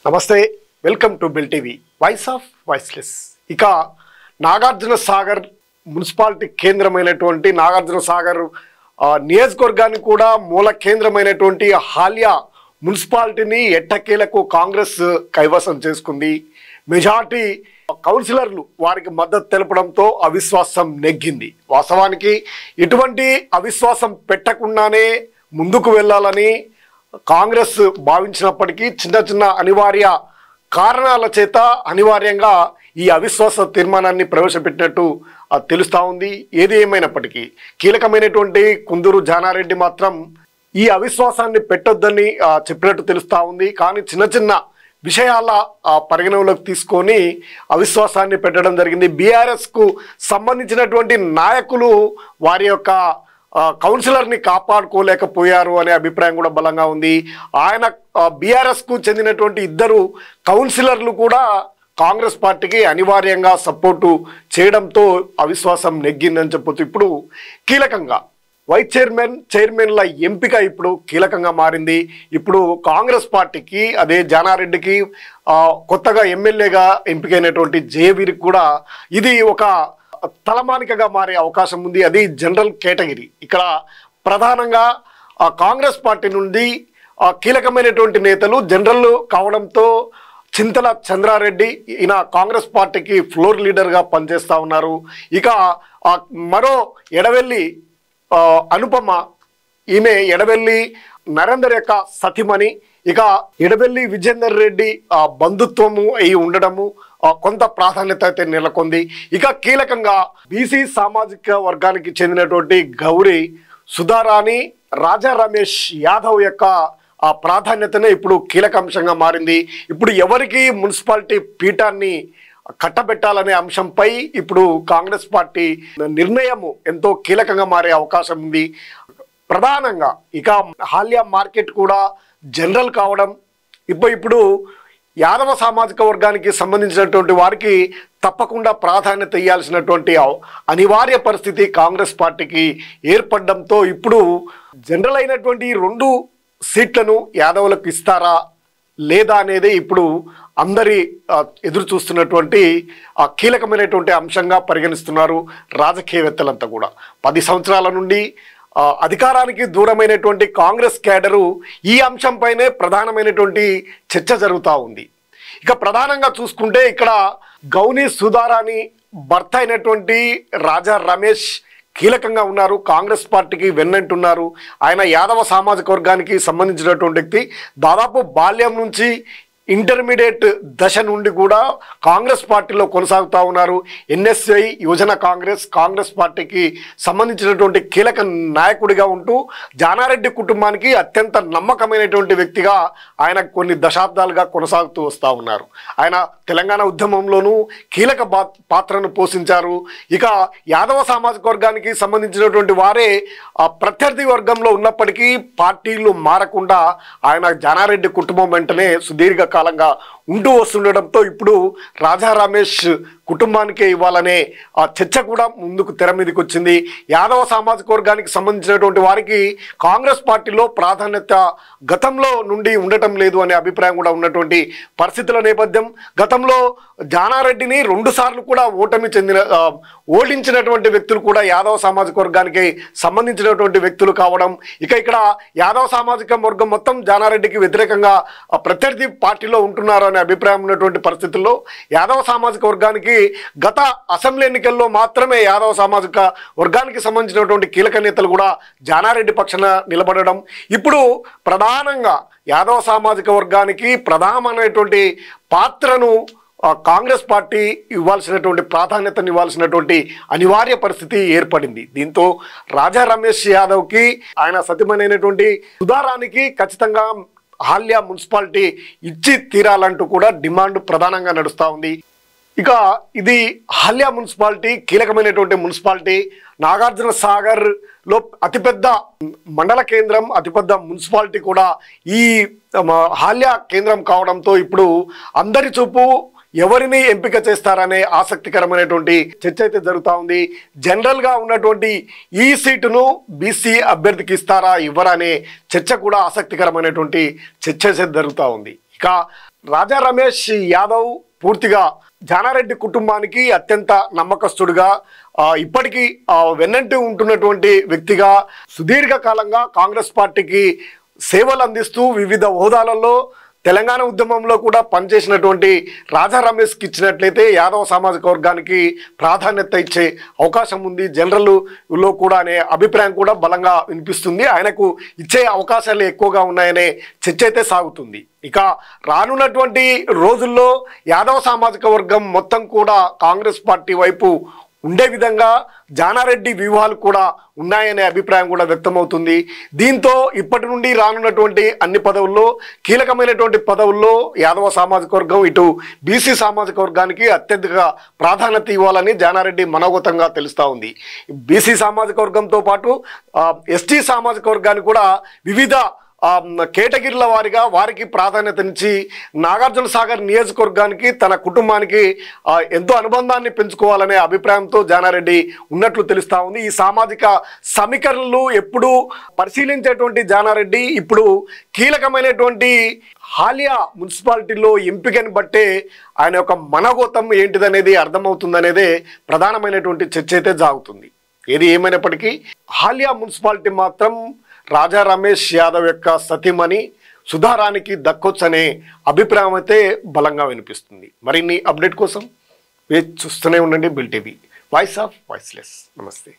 నమస్తే, welcome to bill TV voice of voiceless. ఇక Nagarjuna Sagar municipality కేంద్రమైనటువంటి Nagarjuna Sagar నియోజకవర్గానికి కూడా మూల కేంద్రమైనటువంటి హాలియా మున్సిపాలిటీని ఎట్టకేలకు కాంగ్రెస్ కైవసం చేసుకుంది. మెజార్టీ కౌన్సిలర్లు వారికి మద్దతు తెలపడంతో అవిశ్వాసం నెగ్గింది. వాస్తవానికి ఇటువంటి అవిశ్వాసం పెట్టకుండానే ముందుకు వెళ్ళాలని కాంగ్రెస్ భావించినప్పటికీ చిన్న చిన్న అనివార్య కారణాల చేత అనివార్యంగా ఈ అవిశ్వాస తీర్మానాన్ని ప్రవేశపెట్టినట్టు తెలుస్తూ ఉంది. ఏది ఏమైనప్పటికీ కీలకమైనటువంటి కుందూరు జానారెడ్డి మాత్రం ఈ అవిశ్వాసాన్ని పెట్టొద్దని చెప్పినట్టు తెలుస్తూ ఉంది. కానీ చిన్న చిన్న విషయాల పరిగణనలోకి తీసుకొని అవిశ్వాసాన్ని పెట్టడం జరిగింది. బీఆర్ఎస్కు సంబంధించినటువంటి నాయకులు వారి యొక్క కౌన్సిలర్ని కాపాడుకోలేకపోయారు అనే అభిప్రాయం కూడా బలంగా ఉంది. ఆయన బీఆర్ఎస్కు చెందినటువంటి ఇద్దరు కౌన్సిలర్లు కూడా కాంగ్రెస్ పార్టీకి అనివార్యంగా సపోర్టు చేయడంతో అవిశ్వాసం నెగ్గిందని చెప్పొచ్చు. ఇప్పుడు కీలకంగా వైస్ చైర్మన్ల ఎంపిక ఇప్పుడు కీలకంగా మారింది. ఇప్పుడు కాంగ్రెస్ పార్టీకి అదే జానారెడ్డికి కొత్తగా ఎమ్మెల్యేగా ఎంపికైనటువంటి జయవీరికి కూడా ఇది ఒక తలమానికగా మారే అవకాశం ఉంది. అది జనరల్ కేటగిరీ. ఇక్కడ ప్రధానంగా కాంగ్రెస్ పార్టీ నుండి కీలకమైనటువంటి నేతలు జనరల్ కావడంతో చింతల చంద్రారెడ్డి ఈయన కాంగ్రెస్ పార్టీకి ఫ్లోర్ లీడర్గా పనిచేస్తూ ఉన్నారు. ఇక మరో ఎడవెల్లి అనుపమ, ఈమె ఎడవెల్లి నరేందర్ యొక్క సతీమణి. ఇక ఎడవెల్లి విజేందర్ రెడ్డి బంధుత్వము అయి ఉండడము కొంత ప్రాధాన్యత అయితే నెలకొంది. ఇక కీలకంగా బీసీ సామాజిక వర్గానికి చెందినటువంటి గౌరీ సుధారాణి, రాజా రమేష్ యాదవ్ యొక్క ప్రాధాన్యతనే ఇప్పుడు కీలక అంశంగా మారింది. ఇప్పుడు ఎవరికి మున్సిపాలిటీ పీఠాన్ని కట్టబెట్టాలనే అంశంపై ఇప్పుడు కాంగ్రెస్ పార్టీ నిర్ణయము ఎంతో కీలకంగా మారే అవకాశం ఉంది. ప్రధానంగా ఇక హాలియా మార్కెట్ కూడా జనరల్ కావడం, ఇప్పుడు యాదవ సామాజిక వర్గానికి సంబంధించినటువంటి వారికి తప్పకుండా ప్రాధాన్యత ఇవ్వాల్సినటువంటి అనివార్య పరిస్థితి కాంగ్రెస్ పార్టీకి ఏర్పడడంతో ఇప్పుడు జనరల్ అయినటువంటి 2 సీట్లను యాదవులకు ఇస్తారా లేదా అనేది ఇప్పుడు అందరి ఎదురు చూస్తున్నటువంటి కీలకమైనటువంటి అంశంగా పరిగణిస్తున్నారు రాజకీయవేత్తలంతా కూడా. 10 సంవత్సరాల నుండి అధికారానికి దూరమైనటువంటి కాంగ్రెస్ క్యాడరు ఈ అంశంపైనే ప్రధానమైనటువంటి చర్చ జరుగుతూ ఉంది. ఇక ప్రధానంగా చూసుకుంటే ఇక్కడ గౌనీ సుధారాణి భర్త అయినటువంటి రాజా రమేష్ కీలకంగా ఉన్నారు. కాంగ్రెస్ పార్టీకి వెన్నంటున్నారు. ఆయన యాదవ సామాజిక వర్గానికి సంబంధించినటువంటి వ్యక్తి. దాదాపు బాల్యం నుంచి ఇంటర్మీడియట్ దశ నుండి కూడా కాంగ్రెస్ పార్టీలో కొనసాగుతూ ఉన్నారు. ఎన్ఎస్ఐ యువజన కాంగ్రెస్ పార్టీకి సంబంధించినటువంటి కీలక నాయకుడిగా ఉంటూ జానారెడ్డి కుటుంబానికి అత్యంత నమ్మకమైనటువంటి వ్యక్తిగా ఆయన కొన్ని దశాబ్దాలుగా కొనసాగుతూ వస్తూ ఉన్నారు. ఆయన తెలంగాణ ఉద్యమంలోనూ కీలక పాత్రను పోషించారు. ఇక యాదవ సామాజిక వర్గానికి సంబంధించినటువంటి వారే ప్రత్యర్థి వర్గంలో ఉన్నప్పటికీ పార్టీలు మారకుండా ఆయన జానారెడ్డి కుటుంబం వెంటనే సుదీర్ఘ కాలంగా ఉంటూ వస్తుండడంతో ఇప్పుడు రాజా రమేష్ కుటుంబానికే ఇవ్వాలనే చర్చ కూడా ముందుకు తెర మీదకి వచ్చింది. యాదవ సామాజిక వర్గానికి సంబంధించినటువంటి వారికి కాంగ్రెస్ పార్టీలో ప్రాధాన్యత గతంలో నుండి ఉండటం లేదు అనే అభిప్రాయం కూడా ఉన్నటువంటి పరిస్థితుల నేపథ్యం. గతంలో జానారెడ్డిని 2 సార్లు కూడా ఓడించినటువంటి వ్యక్తులు కూడా యాదవ సామాజిక వర్గానికి సంబంధించినటువంటి వ్యక్తులు కావడం, ఇక్కడ యాదవ సామాజిక వర్గం మొత్తం జానారెడ్డికి వ్యతిరేకంగా ప్రత్యర్థి పార్టీలో ఉంటున్నారు అనే అభిప్రాయం ఉన్నటువంటి పరిస్థితుల్లో యాదవ సామాజిక వర్గానికి గత అసెంబ్లీ ఎన్నికల్లో మాత్రమే యాదవ సామాజిక వర్గానికి సంబంధించినటువంటి కీలక నేతలు కూడా జానారెడ్డి పక్షాన నిలబడడం, ఇప్పుడు ప్రధానంగా యాదవ సామాజిక వర్గానికి ప్రధానమైనటువంటి పాత్రను కాంగ్రెస్ పార్టీ ఇవ్వాల్సినటువంటి ప్రాధాన్యతను ఇవ్వాల్సినటువంటి అనివార్య పరిస్థితి ఏర్పడింది. దీంతో రాజా రమేష్ యాదవ్కి ఆయన సతీమణి సుధారానికి ఖచ్చితంగా హాలియా మున్సిపాలిటీ ఇచ్చి తీరాలంటూ కూడా డిమాండ్ ప్రధానంగా నడుస్తూ ఉంది. ఇక ఇది హాలియా మున్సిపాలిటీ కీలకమైనటువంటి మున్సిపాలిటీ. నాగార్జున సాగర్లో అతిపెద్ద మండల కేంద్రం, అతిపెద్ద మున్సిపాలిటీ కూడా ఈ హాలియా కేంద్రం కావడంతో ఇప్పుడు అందరి చూపు ఎవరిని ఎంపిక చేస్తారనే ఆసక్తికరమైనటువంటి చర్చ అయితే జరుగుతూ ఉంది. జనరల్గా ఉన్నటువంటి ఈ సీటును బీసీ అభ్యర్థికి ఇస్తారా ఇవ్వరా అనే చర్చ కూడా ఆసక్తికరమైనటువంటి చర్చ జరుగుతూ ఉంది. ఇక రాజా రమేష్ యాదవ్ పూర్తిగా జానారెడ్డి కుటుంబానికి అత్యంత నమ్మకస్తుడిగా ఇప్పటికీ వెన్నంటి ఉంటున్నటువంటి వ్యక్తిగా సుదీర్ఘకాలంగా కాంగ్రెస్ పార్టీకి సేవలు అందిస్తూ వివిధ హోదాలలో తెలంగాణ ఉద్యమంలో కూడా పనిచేసినటువంటి రాజా రమేష్కి ఇచ్చినట్లయితే యాదవ సామాజిక వర్గానికి ప్రాధాన్యత ఇచ్చే అవకాశం ఉంది జనరల్లో కూడా అనే అభిప్రాయం కూడా బలంగా వినిపిస్తుంది. ఆయనకు ఇచ్చే అవకాశాలు ఎక్కువగా ఉన్నాయనే చర్చ అయితే సాగుతుంది. ఇక రానున్నటువంటి రోజుల్లో యాదవ సామాజిక వర్గం మొత్తం కూడా కాంగ్రెస్ పార్టీ వైపు ఉండే విధంగా జానారెడ్డి వ్యూహాలు కూడా ఉన్నాయనే అభిప్రాయం కూడా వ్యక్తమవుతుంది. దీంతో ఇప్పటి నుండి రానున్నటువంటి అన్ని పదవుల్లో కీలకమైనటువంటి పదవుల్లో యాదవ సామాజిక వర్గం ఇటు బీసీ సామాజిక వర్గానికి అత్యధిక ప్రాధాన్యత ఇవ్వాలని జానారెడ్డి మనోగతంగా తెలుస్తూ ఉంది. బీసీ సామాజిక వర్గంతో పాటు ఎస్టీ సామాజిక వర్గాన్ని కూడా వివిధ కేటగిరీల వారిగా వారికి ప్రాధాన్యతనిచ్చి నాగార్జున సాగర్ నియోజకవర్గానికి తన కుటుంబానికి ఎంతో అనుబంధాన్ని పెంచుకోవాలనే అభిప్రాయంతో జానారెడ్డి ఉన్నట్లు తెలుస్తూ ఉంది. ఈ సామాజిక సమీకరణలు ఎప్పుడు పరిశీలించేటువంటి జానారెడ్డి ఇప్పుడు కీలకమైనటువంటి హాలియా మున్సిపాలిటీలో ఎంపికని బట్టే ఆయన యొక్క మనోగతం ఏంటిదనేది అర్థమవుతుందనేదే ప్రధానమైనటువంటి చర్చ అయితే సాగుతుంది. ఏది ఏమైనప్పటికీ హాలియా మున్సిపాలిటీ మాత్రం రాజా రమేష్ యాదవ్ యొక్క సతీమణి సుధారానికి దక్కొచ్చనే అభిప్రాయం అయితే బలంగా వినిపిస్తుంది. మరిన్ని అప్డేట్ కోసం చూస్తూనే ఉండండి bill TV, voice of voiceless. నమస్తే.